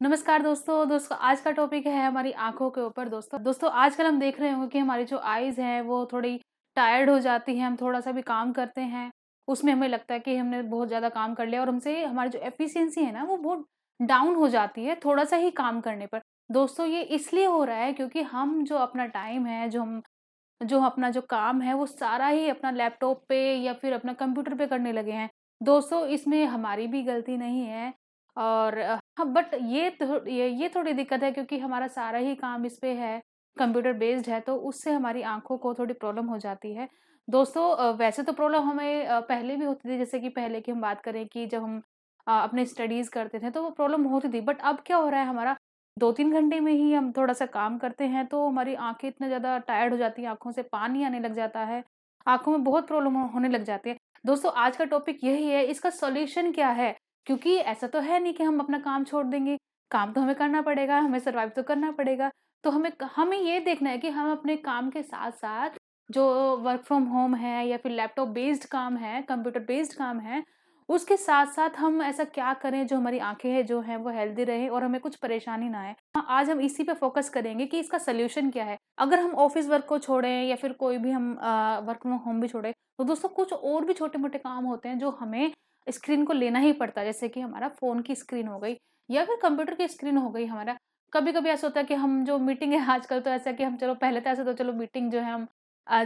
नमस्कार दोस्तों आज का टॉपिक है हमारी आँखों के ऊपर दोस्तों आजकल हम देख रहे होंगे कि हमारी जो आईज़ हैं वो थोड़ी टायर्ड हो जाती हैं। हम थोड़ा-सा भी काम करते हैं, उसमें हमें लगता है कि हमने बहुत ज़्यादा काम कर लिया और हमसे हमारी जो एफिशिएंसी है ना वो बहुत डाउन हो जाती है थोड़ा-सा ही काम करने पर। दोस्तों ये इसलिए हो रहा है क्योंकि हम जो अपना टाइम है, जो अपना जो काम है वो सारा ही अपना लैपटॉप पे या फिर अपना कंप्यूटर पे करने लगे हैं। दोस्तों इसमें हमारी भी गलती नहीं है और हाँ, बट ये थोड़ी दिक्कत है क्योंकि हमारा सारा ही काम इस पे है, कंप्यूटर बेस्ड है, तो उससे हमारी आँखों को थोड़ी प्रॉब्लम हो जाती है। दोस्तों वैसे तो प्रॉब्लम हमें पहले भी होती थी, जैसे कि पहले की हम बात करें कि जब हम अपने स्टडीज़ करते थे तो वो प्रॉब्लम होती थी। बट अब क्या हो रहा है, हमारा 2-3 घंटे में ही हम थोड़ा-सा काम करते हैं तो हमारी आँखें इतनी ज़्यादा टायर्ड हो जाती हैं, आँखों से पानी आने लग जाता है, आँखों में बहुत प्रॉब्लम होने लग जाती है। दोस्तों आज का टॉपिक यही है, इसका सॉल्यूशन क्या है? क्योंकि ऐसा तो है नहीं कि हम अपना काम छोड़ देंगे, काम तो हमें करना पड़ेगा, हमें सर्वाइव तो करना पड़ेगा। तो हमें ये देखना है कि हम अपने काम के साथ-साथ जो वर्क फ्रॉम होम है या फिर लैपटॉप बेस्ड काम है, कंप्यूटर बेस्ड काम है, उसके साथ-साथ हम ऐसा क्या करें जो हमारी आँखें हैं जो हैं वो हेल्दी रहें और हमें कुछ परेशानी ना आए। आज हम इसी पे फ़ोकस करेंगे कि इसका सॉल्यूशन क्या है। अगर हम ऑफ़िस वर्क को छोड़ें या फिर कोई भी हम वर्क फ्रॉम होम भी छोड़ें, तो दोस्तों कुछ और भी छोटे-मोटे काम होते हैं जो हमें स्क्रीन को लेना ही पड़ता है। जैसे कि हमारा फ़ोन की स्क्रीन हो गई या फिर कंप्यूटर की स्क्रीन हो गई हमारा। कभी-कभी ऐसा होता है कि हम जो मीटिंग है आजकल तो ऐसा है कि हम चलो पहले तो ऐसा तो चलो मीटिंग जो है हम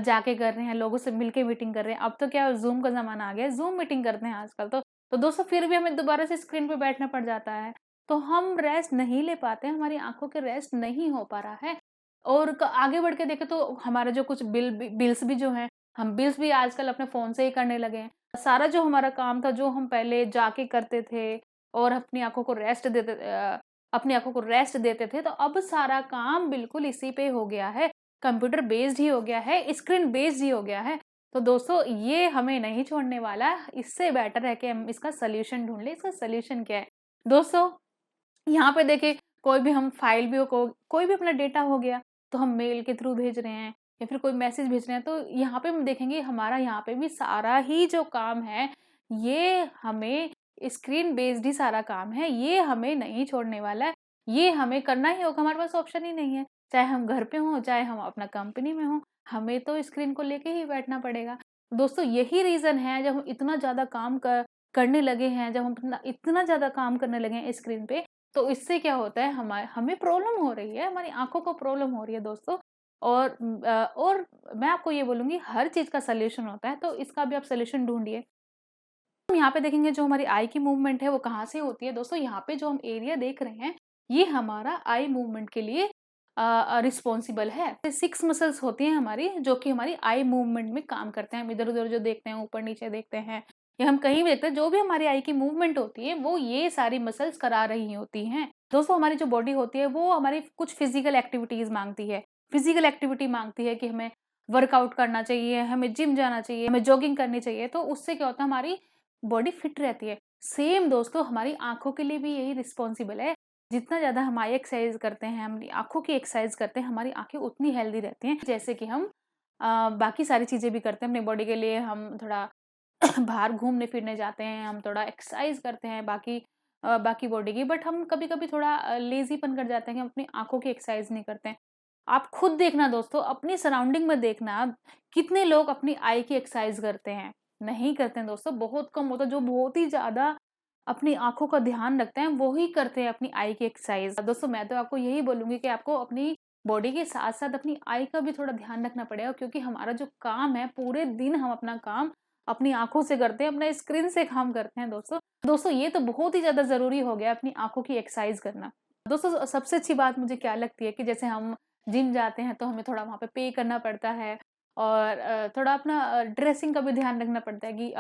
जाके कर रहे हैं, लोगों से मिल के मीटिंग कर रहे हैं। अब तो क्या ज़ूम का ज़माना आ गया है, ज़ूम मीटिंग करते हैं आजकल तो। तो दोस्तों फिर भी हमें दोबारा से स्क्रीन पे बैठना पड़ जाता है। तो हम रेस्ट नहीं ले पाते हैं, हमारी आँखों के रेस्ट नहीं हो पा रहा है। और क आगे बढ़ के देखें तो हमारा जो कुछ बिल्स भी जो हैं, हम बिल्स भी आजकल अपने फ़ोन से ही करने लगे हैं। सारा जो हमारा काम था, जो हम पहले जाके करते थे और अपनी आँखों को रेस्ट देते थे, तो अब सारा काम बिल्कुल इसी पे हो गया है। कंप्यूटर बेस्ड ही हो गया है, स्क्रीन बेस्ड ही हो गया है। तो दोस्तों ये हमें नहीं छोड़ने वाला, इससे बेटर है कि हम इसका सॉल्यूशन ढूँढ लें। इसका सॉल्यूशन क्या है? दोस्तों यहाँ पे देखिए कोई भी हम फाइल भी हो को कोई भी अपना डेटा हो गया, तो हम मेल के थ्रू भेज रहे हैं या फिर कोई मैसेज भेज रहे हैं, तो यहाँ पे हम देखेंगे हमारा यहाँ पे भी सारा ही जो काम है, ये हमें स्क्रीन बेस्ड ही सारा काम है, ये हमें नहीं छोड़ने वाला है, ये हमें करना ही होगा, हमारे पास ऑप्शन ही नहीं है। चाहे हम घर पे हों, चाहे हम अपना कंपनी में हों, हमें तो स्क्रीन को लेके ही बैठना पड़ेगा। दोस्तों यही रीज़न है जब हम इतना ज़्यादा काम करने लगे हैं, जब हम इतना इतना ज़्यादा काम करने लगे हैं स्क्रीन पे, तो इससे क्या होता है हमें प्रॉब्लम हो रही है, हमारी आँखों को प्रॉब्लम हो रही है दोस्तों। और मैं आपको ये बोलूँगी हर चीज़ का सॉल्यूशन होता है, तो इसका भी आप सॉल्यूशन ढूँढिए। हम यहाँ पे देखेंगे जो हमारी आई की मूवमेंट है वो कहाँ से होती है दोस्तों, यहाँ पे जो हम एरिया देख रहे हैं, ये हमारा आई मूवमेंट के लिए रिस्पॉन्सिबल है। 6 मसल्स होती हैं हमारी जो कि हमारी आई मूवमेंट में काम करते हैं। हम इधर-उधर जो देखते हैं, ऊपर-नीचे देखते हैं या हम कहीं भी देखते हैं, जो भी हमारी आई की मूवमेंट होती है, वो ये सारी मसल्स करा रही होती हैं। दोस्तों हमारी जो बॉडी होती है वो हमारी कुछ फिज़िकल एक्टिविटीज़ माँगती है। फिज़िकल एक्टिविटी माँगती है कि हमें वर्कआउट करना चाहिए, हमें जिम जाना चाहिए, हमें जॉगिंग करनी चाहिए, तो उससे क्या होता है हमारी बॉडी फिट रहती है। सेम दोस्तों हमारी आँखों के लिए भी यही रिस्पॉन्सिबल है। जितना ज़्यादा हम आई एक्सरसाइज़ करते हैं, अपनी आँखों की एक्सरसाइज़ करते हैं, हमारी आँखें उतनी हेल्दी रहती हैं। जैसे कि हम बाकी सारी चीज़ें भी करते हैं अपनी बॉडी के लिए, हम थोड़ा बाहर घूमने-फिरने जाते हैं, हम थोड़ा एक्सरसाइज़ करते हैं बाकी बॉडी की, बट हम कभी-कभी थोड़ा लेज़ीपन कर जाते हैं कि हम अपनी आँखों की एक्सरसाइज़ नहीं करते हैं। आप खुद देखना दोस्तों, अपनी सराउंडिंग में देखना, कितने लोग अपनी आई की एक्सरसाइज़ करते हैं? नहीं करते हैं दोस्तों, बहुत कम होता है, जो बहुत ही ज़्यादा अपनी आँखों का ध्यान रखते हैं, वो ही करते हैं अपनी आई की एक्सरसाइज़। दोस्तों मैं तो आपको यही बोलूँगी कि आपको अपनी बॉडी के साथ-साथ अपनी आई का भी थोड़ा ध्यान रखना पड़ेगा, क्योंकि हमारा जो काम है, पूरे दिन हम अपना काम अपनी आँखों से करते हैं, अपना स्क्रीन से काम करते हैं दोस्तों। दोस्तों ये तो बहुत ही ज़्यादा ज़रूरी हो गया है अपनी आँखों की एक्सरसाइज़ करना। दोस्तों सबसे अच्छी बात मुझे क्या लगती है कि जैसे हम जिम जाते हैं तो हमें थोड़ा वहाँ पे पे करना पड़ता है और थोड़ा अपना ड्रेसिंग का भी ध्यान रखना पड़ता है कि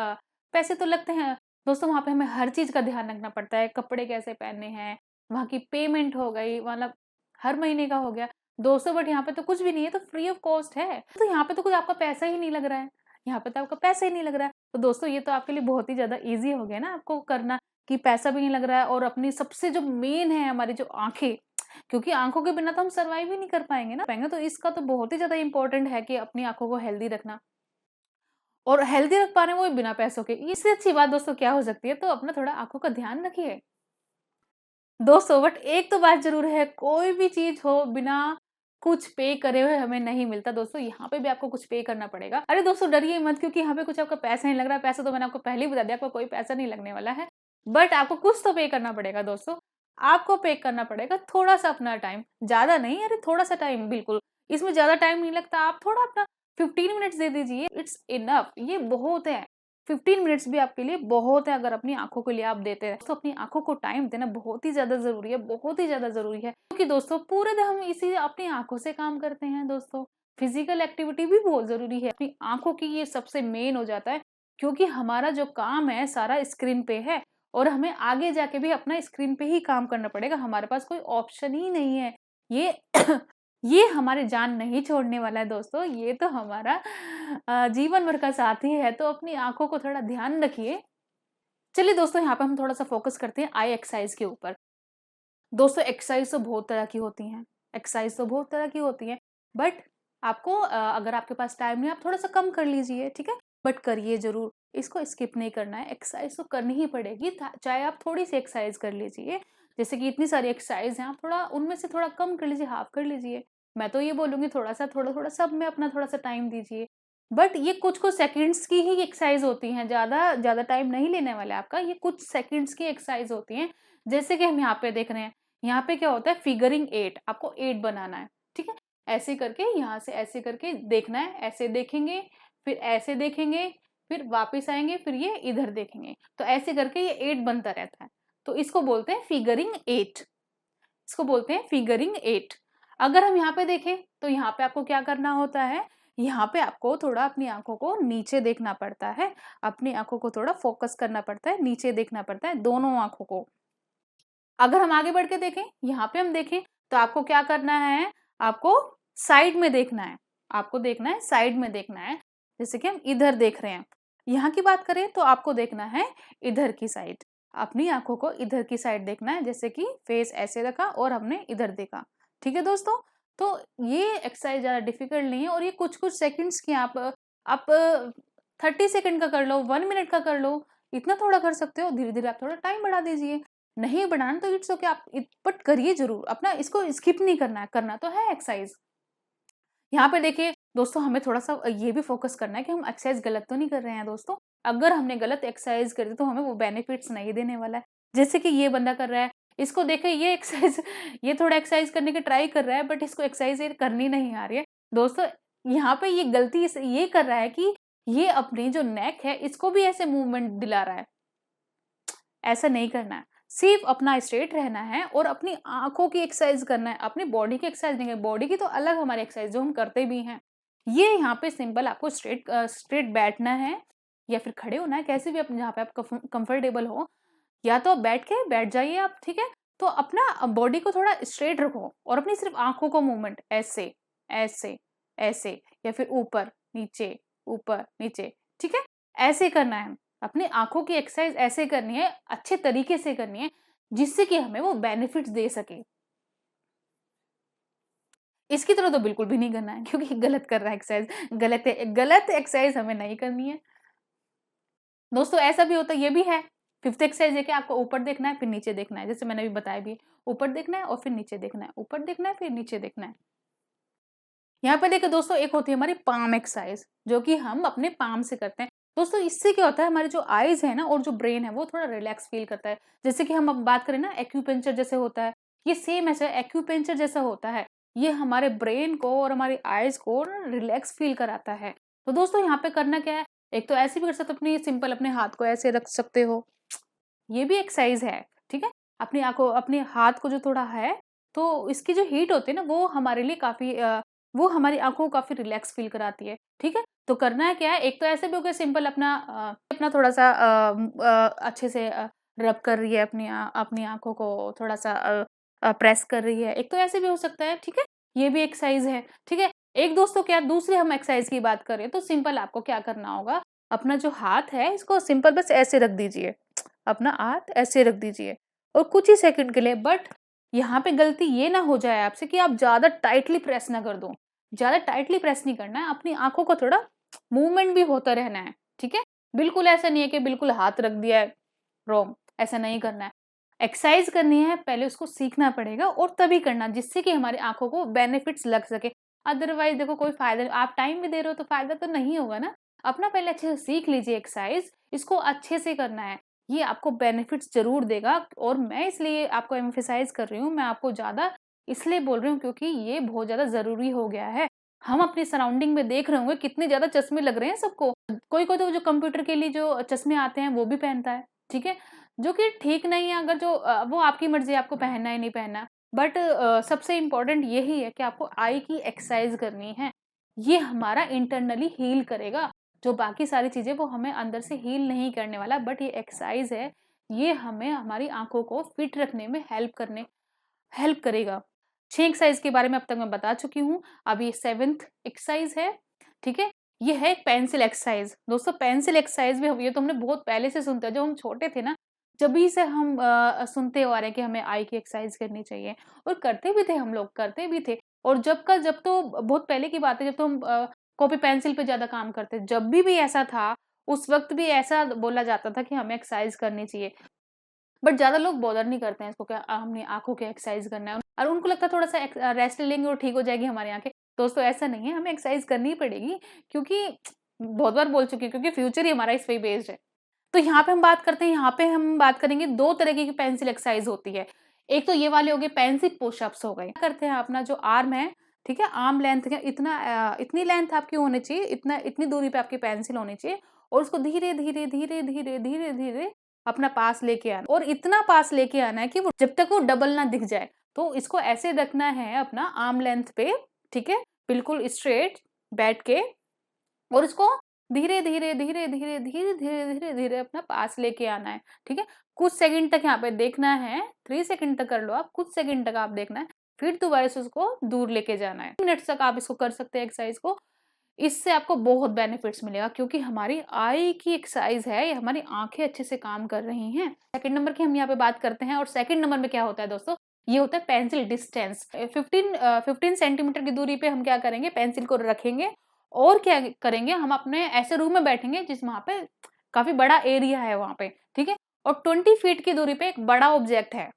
पैसे तो लगते हैं दोस्तों, वहाँ पे हमें हर चीज़ का ध्यान रखना पड़ता है, कपड़े कैसे पहनने हैं, वहाँ की पेमेंट हो गई, मतलब हर महीने का हो गया। दोस्तों बट यहाँ पे तो कुछ भी नहीं है, तो फ्री ऑफ कॉस्ट है। तो यहाँ पे तो कुछ आपका पैसा ही नहीं लग रहा है, यहाँ पे तो आपका पैसा ही नहीं लग रहा है। तो दोस्तों ये तो आपके लिए बहुत ही ज़्यादा ईज़ी हो गया ना आपको करना, कि पैसा भी नहीं लग रहा है और अपनी सबसे जो मेन है हमारी जो आँखें, क्योंकि आँखों के बिना तो हम सर्वाइव ही नहीं कर पाएँगे ना, तो इसका तो बहुत ही ज़्यादा इम्पोर्टेंट है कि अपनी आँखों को हेल्दी रखना। और हेल्दी रख पा रहे हैं वो भी बिना पैसों के। इससे अच्छी बात दोस्तों क्या हो सकती है? तो अपना थोड़ा आँखों का ध्यान रखिए। दोस्तों बट एक तो बात ज़रूर है, कोई भी चीज़ हो बिना कुछ पे करे हुए हमें नहीं मिलता दोस्तों, यहाँ पे भी आपको कुछ पे करना पड़ेगा। अरे दोस्तों डरिए मत, क्योंकि यहाँ पे कुछ आपका पैसा नहीं लग रहा है, पैसा तो मैंने आपको पहले ही बता दिया, आपको कोई पैसा नहीं लगने वाला है। बट आपको कुछ तो पे करना पड़ेगा दोस्तों, आपको पे करना पड़ेगा थोड़ा-सा अपना टाइम, ज़्यादा नहीं, अरे थोड़ा-सा टाइम बिल्कुल, इसमें ज़्यादा टाइम नहीं लगता, आप थोड़ा अपना 15 मिनट्स दे दीजिए, इट्स इनफ, ये बहुत है। 15 मिनट्स भी आपके लिए बहुत है अगर अपनी आँखों के लिए आप देते हैं। तो अपनी आँखों को टाइम देना बहुत ही ज़्यादा ज़रूरी है, बहुत ही ज़्यादा ज़रूरी है। क्योंकि दोस्तों पूरे दिन हम इसी अपनी आँखों से काम करते हैं दोस्तों। फिज़िकल एक्टिविटी भी बहुत ज़रूरी है। अपनी आँखों की ये सबसे मेन हो जाता है, क्योंकि हमारा जो काम है सारा स्क्रीन पे है और हमें आगे जाके भी अपना स्क्रीन पे ही काम करना पड़ेगा। हमारे पास कोई ऑप्शन ही नहीं है। ये ये हमारी जान नहीं छोड़ने वाला है दोस्तों, ये तो हमारा जीवन भर का साथी है, तो अपनी आँखों को थोड़ा ध्यान रखिए। चलिए दोस्तों यहाँ पे हम थोड़ा-सा फ़ोकस करते हैं आई एक्सरसाइज़ के ऊपर। दोस्तों एक्सरसाइज़ तो बहुत तरह की होती हैं, एक्सरसाइज़ तो बहुत तरह की होती हैं, बट आपको अगर आपके पास टाइम नहीं है आप थोड़ा-सा कम कर लीजिए, ठीक है? बट करिए ज़रूर, इसको स्किप नहीं करना है, एक्सरसाइज़ तो करनी ही पड़ेगी, था चाहे आप थोड़ी-सी एक्सरसाइज़ कर लीजिए। जैसे कि इतनी सारी एक्सरसाइज़ हैं, आप थोड़ा उनमें से थोड़ा कम कर लीजिए, हाफ कर लीजिए। मैं तो ये बोलूँगी थोड़ा-सा, थोड़ा-थोड़ा सब में अपना थोड़ा-सा टाइम दीजिए। बट ये कुछ-कुछ सेकंड्स की ही एक्सरसाइज़ होती हैं, ज़्यादा ज़्यादा टाइम नहीं लेने वाला है आपका, ये कुछ सेकंड्स की एक्सरसाइज़ होती हैं। जैसे कि हम यहाँ पे देख रहे हैं, यहाँ पे क्या होता है फिगरिंग 8, आपको 8 बनाना है, ठीक है? ऐसे करके यहाँ से ऐसे करके देखना है, ऐसे देखेंगे, फिर ऐसे देखेंगे, फिर वापस आएँगे, फिर ये इधर देखेंगे। तो ऐसे करके ये 8 बनता रहता है। तो इसको बोलते हैं फिगरिंग 8, इसको बोलते हैं फिगरिंग 8। अगर हम यहाँ पे देखें, तो यहाँ पे आपको क्या करना होता है, यहाँ पे आपको थोड़ा अपनी आँखों को नीचे देखना पड़ता है, अपनी आँखों को थोड़ा फ़ोकस करना पड़ता है, नीचे देखना पड़ता है, दोनों आँखों को। अगर हम आगे बढ़ के देखें, यहाँ पे हम देखें, तो आपको क्या करना है, आपको साइड में देखना है। आपको देखना है, साइड में देखना है। जैसे कि हम इधर देख रहे हैं। यहाँ की बात करें तो आपको देखना है इधर की साइड। अपनी आँखों को इधर की साइड देखना है, जैसे कि फेस ऐसे रखा और हमने इधर देखा। ठीक है दोस्तों? तो ये एक्सरसाइज़ ज़्यादा डिफ़िकल्ट नहीं है और ये कुछ-कुछ सेकंड्स की आप 30 सेकंड का कर लो, 1 मिनट का कर लो, इतना थोड़ा कर सकते हो। धीरे-धीरे आप थोड़ा टाइम बढ़ा दीजिए। नहीं बढ़ाना तो इट्स ओके, आप बट करिए ज़रूर, अपना इसको स्किप नहीं करना है, करना तो है एक्सरसाइज़। यहाँ पे देखिए दोस्तों हमें थोड़ा-सा ये भी फ़ोकस करना है कि हम एक्सरसाइज़ गलत तो नहीं कर रहे हैं दोस्तों। अगर हमने गलत एक्सरसाइज़ करी तो हमें वो बेनिफिट्स नहीं देने वाला है। जैसे कि ये बंदा कर रहा है, इसको देखिए ये एक्सरसाइज़ ये थोड़ा एक्सरसाइज़ करने की ट्राई कर रहा है बट इसको एक्सरसाइज़ ये करनी नहीं आ रही है। दोस्तों यहाँ पे ये गलती इस ये कर रहा है कि ये अपनी जो नेक है इसको भी ऐसे मूवमेंट दिला रहा है। ऐसा नहीं करना है। सिर्फ़ अपना स्ट्रेट रहना है और अपनी आँखों की एक्सरसाइज़ करना है, अपनी बॉडी की एक्सरसाइज़ नहीं है। बॉडी की तो अलग हमारी एक्सरसाइज़ जो हम करते भी हैं। ये यहाँ पे सिंपल आपको स्ट्रेट बैठना है या फिर खड़े होना है, कैसे भी आप जहाँ पे आप कंफर्टेबल हो। या तो बैठ जाइए आप, ठीक है? तो अपना बॉडी को थोड़ा स्ट्रेट रखो और अपनी सिर्फ़ आँखों को मूवमेंट ऐसे, ऐसे, ऐसे या फिर ऊपर, नीचे, ठीक है? ऐसे करना है। अपनी आँखों की एक्सरसाइज़ ऐसे करनी है, अच्छे तरीके से करनी है, जिससे कि हमें वो बेनिफिट्स दे सके। इसकी तरह तो बिल्कुल भी नहीं करना है क्योंकि गलत कर रहा है एक्सरसाइज़, गलत एक्सरसाइज़ हमें नहीं करनी है। दोस्तों ऐसा भी होता है, ये भी है। 5th एक्सरसाइज़ है कि आपको ऊपर देखना है, फिर नीचे देखना है। जैसे मैंने अभी बताया भी, ऊपर देखना है और फिर नीचे देखना है, ऊपर देखना है, फिर नीचे देखना है। यहाँ पे देखिए दोस्तों एक होती है हमारी पाम एक्सरसाइज जो कि हम अपने पाम से करते हैं। दोस्तों इससे क्या होता है हमारी जो आईज है ना और जो ब्रेन है वो थोड़ा रिलैक्स फील करता है। जैसे कि हम अब बात करें ना एक्यूपेंचर जैसे होता है, ये सेम ऐसा एक्यूपेंचर जैसा होता है। ये हमारे ब्रेन को और हमारी आईज को रिलैक्स फील कराता है। तो दोस्तों यहाँ पे करना क्या है, एक तो ऐसे भी कर सकते हो, अपनी सिंपल अपने हाथ को ऐसे रख सकते हो, ये भी एक्सरसाइज है, ठीक है? अपनी आँखों अपने हाथ को जो थोड़ा है, तो इसकी जो हीट होती है ना वो हमारे लिए काफ़ी वो हमारी आँखों को काफ़ी रिलैक्स फ़ील कराती है, ठीक है? तो करना है क्या है, एक तो ऐसे भी हो गया सिंपल अपना थोड़ा-सा अच्छे से रब कर रही है अपनी आँखों को थोड़ा-सा प्रेस कर रही है, एक तो ऐसे भी हो सकता है, ठीक है? ये भी एक्सरसाइज है, ठीक है? एक दोस्तों क्या दूसरे हम एक्सरसाइज की बात करें तो सिंपल आपको क्या करना होगा, अपना जो हाथ है इसको सिंपल बस ऐसे रख दीजिए। अपना हाथ ऐसे रख दीजिए और कुछ ही सेकंड के लिए, बट यहाँ पे गलती ये ना हो जाए आपसे कि आप ज़्यादा टाइटली प्रेस ना कर दो। ज़्यादा टाइटली प्रेस नहीं करना है, अपनी आँखों को थोड़ा मूवमेंट भी होता रहना है, ठीक है? बिल्कुल ऐसा नहीं है कि बिल्कुल हाथ रख दिया है, रॉन्ग, ऐसा नहीं करना है। एक्सरसाइज करनी है पहले उसको सीखना पड़ेगा और तभी करना, जिससे कि हमारी आँखों को बेनिफिट्स लग सके। अदरवाइज़ देखो कोई फ़ायदा, आप टाइम भी दे रहे हो तो फ़ायदा तो नहीं होगा ना। अपना पहले अच्छे से सीख लीजिए एक्सरसाइज, इसको अच्छे से करना है, ये आपको बेनिफिट्स ज़रूर देगा। और मैं इसलिए आपको एम्फसाइज़ कर रही हूँ, मैं आपको ज़्यादा इसलिए बोल रही हूँ क्योंकि ये बहुत ज़्यादा ज़रूरी हो गया है। हम अपनी सराउंडिंग में देख रहे होंगे कितने ज़्यादा चश्मे लग रहे हैं सबको। कोई-कोई तो जो कंप्यूटर के लिए जो चश्मे आते हैं वो भी पहनता है, ठीक है? जो कि ठीक नहीं है, अगर जो वो आपकी मर्ज़ी है आपको पहनना है नहीं पहनना। बट सबसे इम्पोर्टेंट यही है कि आपको आई की एक्सरसाइज़ करनी है। ये हमारा इंटरनली हील करेगा, जो बाकी सारी चीज़ें वो हमें अंदर से हील नहीं करने वाला, बट ये एक्सरसाइज़ है, ये हमें हमारी आँखों को फिट रखने में हेल्प करेगा। 6 एक्सरसाइज़ के बारे में अब तक मैं बता चुकी हूँ, अब ये 7th एक्सरसाइज़ है, ठीक है? ये है पेंसिल एक्सरसाइज़। दोस्तों पेंसिल एक्सरसाइज़ भी हम ये तो हमने बहुत पहले से सुनते हैं, जब हम छोटे थे ना, जभी से हम सुनते आ रहे हैं कि हमें आई की एक्सरसाइज़ करनी चाहिए और करते भी थे हम लोग, करते भी थे। और जब तो बहुत पहले की बात है, जब तो हम कॉपी पेंसिल पे ज़्यादा काम करते, जब भी ऐसा था, उस वक़्त भी ऐसा बोला जाता था कि हमें एक्सरसाइज़ करनी चाहिए। बट ज़्यादा लोग बॉदर नहीं करते हैं इसको, क्या हमने आँखों की एक्सरसाइज़ करना है और उनको लगता है थोड़ा-सा रेस्ट लेंगे और ठीक हो जाएगी हमारी आँखें। दोस्तों ऐसा नहीं है, हमें एक्सरसाइज़ करनी ही पड़ेगी, क्योंकि बहुत बार बोल चुकी हूँ, क्योंकि फ्यूचर ही हमारा इस पे ही बेस्ड है। तो यहाँ पे हम बात करते हैं, यहाँ पे हम बात करेंगे 2 तरीके की पेंसिल एक्सरसाइज होती है। एक तो ये वाले हो गए पेंसिल पुशअप्स हो गए। क्या करते हैं, अपना जो आर्म है, ठीक है? आर्म लेंथ के इतनी लेंथ आपकी होनी चाहिए, इतनी दूरी पे आपकी पेंसिल होनी चाहिए और उसको धीरे-धीरे, धीरे-धीरे, धीरे-धीरे अपना पास लेके आना और इतना पास लेके आना है कि वो जब तक वो डबल ना दिख जाए। तो इसको ऐसे रखना है अपना आर्म लेंथ पे, ठीक है? बिल्कुल स्ट्रेट बैठ के और उसको धीरे-धीरे, धीरे-धीरे, धीरे-धीरे, धीरे-धीरे अपना पास लेके आना है, ठीक है? कुछ सेकंड तक यहाँ पे देखना है, 3 सेकंड तक कर लो आप, कुछ सेकंड तक आप देखना है, फिर दोबारा से उसको दूर लेके जाना है। मिनट्स तक आप इसको कर सकते हैं एक्सरसाइज को। इससे आपको बहुत बेनिफिट्स मिलेगा, क्योंकि हमारी आई की एक्सरसाइज है, ये हमारी आँखें अच्छे से काम कर रही हैं। सेकंड नंबर की हम यहाँ पे बात करते हैं और सेकंड नंबर में क्या होता है दोस्तों, ये होता है पेंसिल डिस्टेंस। 15 सेंटीमीटर की दूरी पे हम क्या करेंगे, पेंसिल को रखेंगे और क्या करेंगे, हम अपने ऐसे रूम में बैठेंगे जिस वहाँ पे काफ़ी बड़ा एरिया है वहाँ पे, ठीक है? और 20 फीट की दूरी पे एक बड़ा ऑब्जेक्ट है,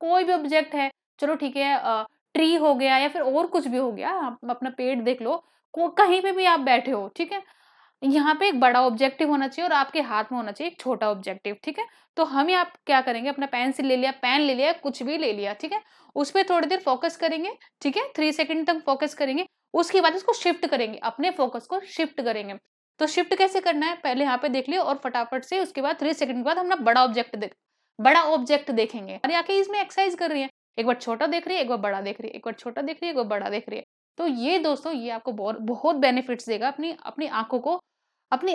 कोई भी ऑब्जेक्ट है, चलो ठीक है, ट्री हो गया या फिर और कुछ भी हो गया, आप अपना पेड़ देख लो, को कहीं पे भी आप बैठे हो, ठीक है? यहाँ पे एक बड़ा ऑब्जेक्टिव होना चाहिए और आपके हाथ में होना चाहिए एक छोटा ऑब्जेक्टिव, ठीक है? तो हम यहाँ क्या करेंगे, अपना पेंसिल ले लिया, पेन ले लिया, कुछ भी ले लिया, ठीक है? उस पे थोड़ी देर फोकस करेंगे, ठीक है? 3 सेकंड तक फोकस करेंगे, उसके बाद उसको शिफ्ट करेंगे, अपने फोकस को शिफ्ट करेंगे। तो शिफ्ट कैसे करना है, पहले यहाँ पे देख लिया और फटाफट से उसके बाद 3 सेकंड के बाद हम ना बड़ा ऑब्जेक्ट देखेंगे। हमारी आँखें इसमें एक्सरसाइज कर रही हैं, एक बार छोटा देख रही है, एक बार बड़ा देख रही है, एक बार छोटा देख रही है, एक बार बड़ा देख रही है। तो ये दोस्तों, ये आपको बहुत बहुत बेनिफिट्स देगा अपनी अपनी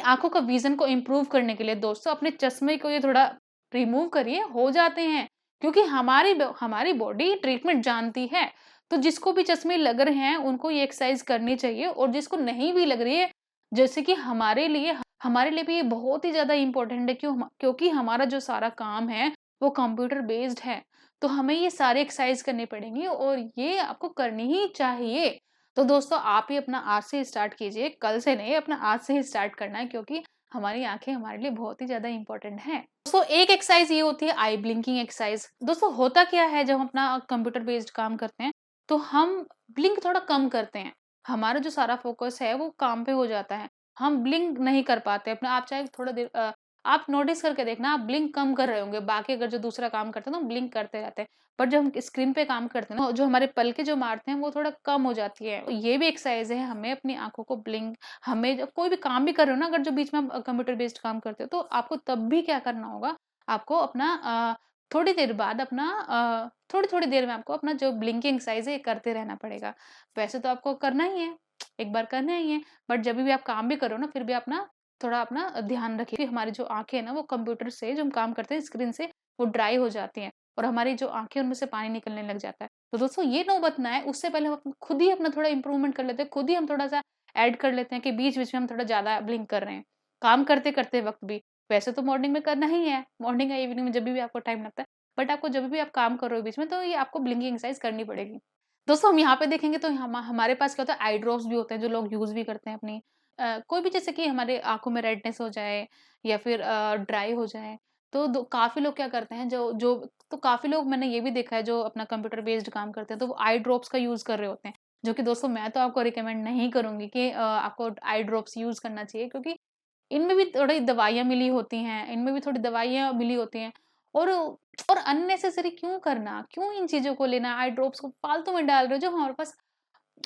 आँखों का विज़न को इम्प्रूव करने के लिए। दोस्तों अपने चश्मे को ये थोड़ा रिमूव करिए, हो जाते हैं, क्योंकि हमारी बॉडी ट्रीटमेंट जानती है। तो जिसको भी चश्मे लग रहे हैं उनको ये एक्सरसाइज करनी चाहिए, और जिसको नहीं भी लग रही है, जैसे कि हमारे लिए भी ये बहुत ही ज़्यादा इम्पोर्टेंट है, क्योंकि हमारा जो सारा काम है वो कंप्यूटर बेस्ड है। तो हमें ये सारे एक्सरसाइज करनी पड़ेंगी और ये आपको करनी ही चाहिए। तो दोस्तों आप ही अपना आज से स्टार्ट कीजिए, कल से नहीं, अपना आज से ही स्टार्ट करना है, क्योंकि हमारी आंखें हमारे लिए बहुत ही ज़्यादा इम्पोर्टेंट हैं। दोस्तों एक एक्सरसाइज ये होती है आई ब्लिंकिंग एक्सरसाइज। दोस्तों होता क्या है, जब हम अपना कंप्यूटर बेस्ड काम करते हैं तो हम ब्लिंक थोड़ा कम करते हैं। हमारा जो सारा फोकस है वो काम पे हो जाता है, हम ब्लिंक नहीं कर पाते अपना। आप चाहे थोड़ा देर आप नोटिस करके देखना, आप ब्लिंक कम कर रहे होंगे। बाकी अगर जो दूसरा काम करते हैं तो हम ब्लिंक करते रहते हैं, बट जब हम स्क्रीन पे काम करते हैं ना, जो हमारे पलकें जो मारते हैं वो थोड़ा कम हो जाती है। तो ये भी एक्सरसाइज है, हमें अपनी आँखों को ब्लिंक, हमें जब कोई भी काम भी कर रहे हो ना, अगर जो बीच में आप कंप्यूटर बेस्ड काम करते हो, तो आपको तब भी क्या करना होगा, आपको अपना थोड़ी देर बाद अपना थोड़ी-थोड़ी देर में आपको अपना जो ब्लिंकिंग एक्सरसाइज है ये करते रहना पड़ेगा। वैसे तो आपको करना ही है, एक बार करना ही है, बट जभी भी आप काम भी करो ना, फिर भी अपना थोड़ा अपना ध्यान रखिए कि हमारी जो आँखें हैं ना, वो कंप्यूटर से जो हम काम करते हैं स्क्रीन से, वो ड्राई हो जाती हैं और हमारी जो आँखें उनमें से पानी निकलने लग जाता है। तो दोस्तों ये नौबत ना आए, उससे पहले हम खुद ही अपना थोड़ा इम्प्रूवमेंट कर लेते हैं, खुद ही हम थोड़ा-सा ऐड कर लेते हैं कि बीच-बीच में हम थोड़ा ज़्यादा ब्लिंक कर रहे हैं, काम करते-करते वक़्त भी। वैसे तो मॉर्निंग में करना ही है, मॉर्निंग या इवनिंग में जभी भी आपको टाइम लगता है, बट आपको जब भी आप काम कर रहे हो बीच में, तो ये आपको ब्लिंकिंग एक्सरसाइज करनी पड़ेगी। दोस्तों हम यहाँ पे देखेंगे तो हमारे पास क्या होता है, आई ड्रॉप्स भी होते हैं जो लोग यूज़ भी करते हैं अपनी कोई भी, जैसे कि हमारे आँखों में रेडनेस हो जाए या फिर ड्राई हो जाए, तो काफ़ी लोग क्या करते हैं जो जो तो काफ़ी लोग मैंने ये भी देखा है जो अपना कंप्यूटर बेस्ड काम करते हैं, तो वो आई ड्रॉप्स का यूज़ कर रहे होते हैं। जो कि दोस्तों मैं तो आपको रिकमेंड नहीं करूँगी कि आपको आई ड्रॉप्स यूज़ करना चाहिए, क्योंकि इनमें भी थोड़ी दवाइयाँ मिली होती हैं, इनमें भी थोड़ी दवाइयाँ मिली होती हैं। और अननेसेसरी क्यों करना? क्यों इन चीज़ों को लेना? आई ड्रॉप्स को फालतू में डाल रहे हो, जो हमारे पास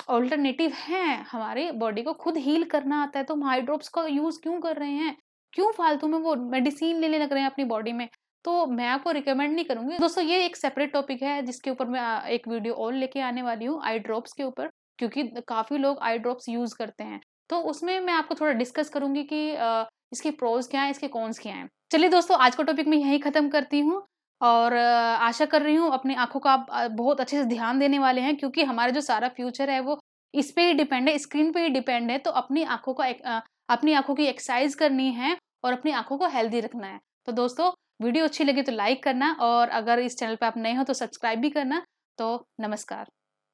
अल्टरनेटिव हैं। हमारी बॉडी को खुद हील करना आता है, तो हम आई ड्रॉप्स का यूज़ क्यों कर रहे हैं? क्यों फालतू में वो मेडिसिन लेने लग रहे हैं अपनी बॉडी में? तो मैं आपको रिकमेंड नहीं करूँगी। दोस्तों ये एक सेपरेट टॉपिक है जिसके ऊपर मैं एक वीडियो और लेके आने वाली हूँ आई ड्रॉप्स के ऊपर, क्योंकि काफ़ी लोग आई ड्रॉप्स यूज़ करते हैं। तो उसमें मैं आपको थोड़ा डिस्कस करूँगी कि इसके प्रोज़ क्या हैं, इसके कॉन्स क्या हैं। चलिए दोस्तों, आज का टॉपिक मैं यहीं ख़त्म करती हूँ, और आशा कर रही हूँ अपनी आँखों का आप बहुत अच्छे से ध्यान देने वाले हैं, क्योंकि हमारा जो सारा फ्यूचर है वो इस पे ही डिपेंड है, स्क्रीन पे ही डिपेंड है। तो अपनी आँखों की एक्सरसाइज़ करनी है और अपनी आँखों को हेल्दी रखना है। तो दोस्तों, वीडियो अच्छी लगी तो लाइक करना, और अगर इस चैनल पे आप नए हो तो सब्सक्राइब भी करना। तो नमस्कार।